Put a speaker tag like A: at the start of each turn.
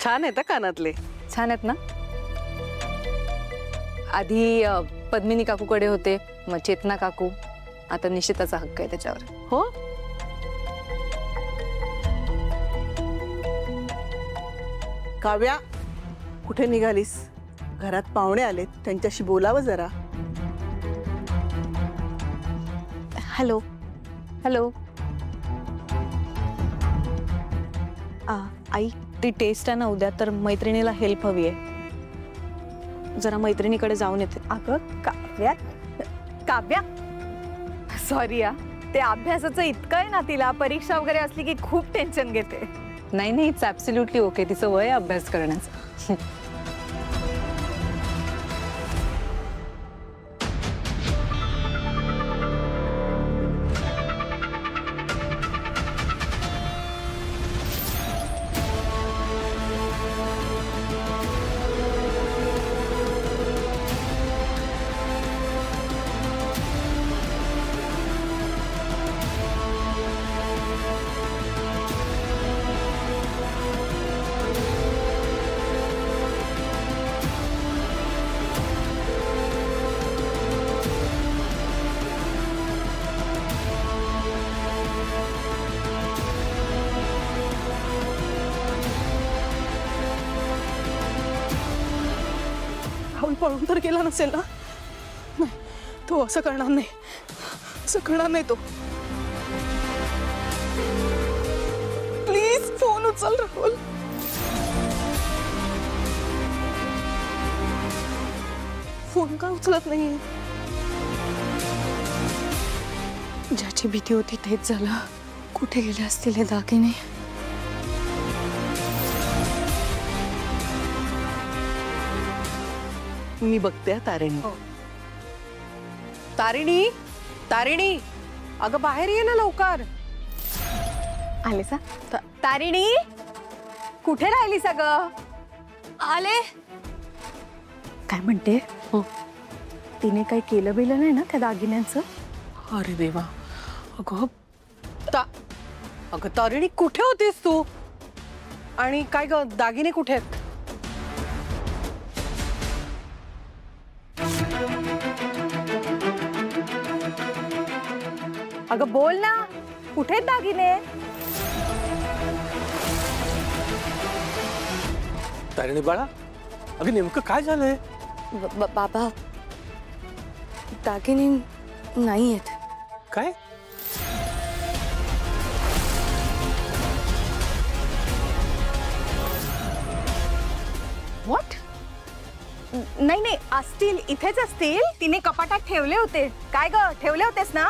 A: छान आहेत कानातले.
B: छान आहेत ना. आधी पद्मिनी काकूकडे होते, मग चेतना काकू, आता निशिताचा हक्क आहे त्याच्यावर.
A: हो.
C: काव्या, कुठे निघालीस? घरात पाहुणे आलेत, त्यांच्याशी बोलावं जरा.
B: हॅलो. हॅलो. आई, ती टेस्ट आहे ना उद्या, तर मैत्रिणीला हेल्प हवी आहे. जरा मैत्रिणीकडे जाऊन येते.
D: अगं काव्या, काव्या सॉरी या, ते अभ्यासाचं इतकं आहे ना, तिला परीक्षा वगैरे असली की खूप टेन्शन घेते.
B: नाही नाही, इट्स ॲब्सोल्युटली ओके. तिचं वय अभ्यास करण्याचं.
C: राहुल पळून तर गेला नसेल ना? नाही, तो असं करणार नाही. असं करणार नाही तो. प्लीज फोन उचल राहुल. फोन का उचलत नाही?
B: ज्याची भीती होती तेच झालं. कुठे गेले असतील हे दागिने?
A: मी बघते तारिणी. तारिणी, तारिणी, अगं बाहेर ये ना लवकर.
D: आले सा? तारिणी, कुठे राहिलीस अगं?
B: आले.
D: काय म्हणते? तिने काही केलं बिलं नाही ना त्या दागिन्यांचं?
A: अरे देवा. अगं अगं तारिणी, कुठे होतीस तू? आणि काय ग, दागिने कुठे आहेत?
D: अगं बोल ना, कुठे दागिने?
E: तारिणी बाळा, अगं नेमकं काय झालंय?
B: बाबा, दागिने नाही आहेत.
E: काय?
D: व्हॉट? नाही नाही, असतील, इथेच असतील. तिने कपाटात ठेवले होते. काय ग, ठेवले होतेस ना?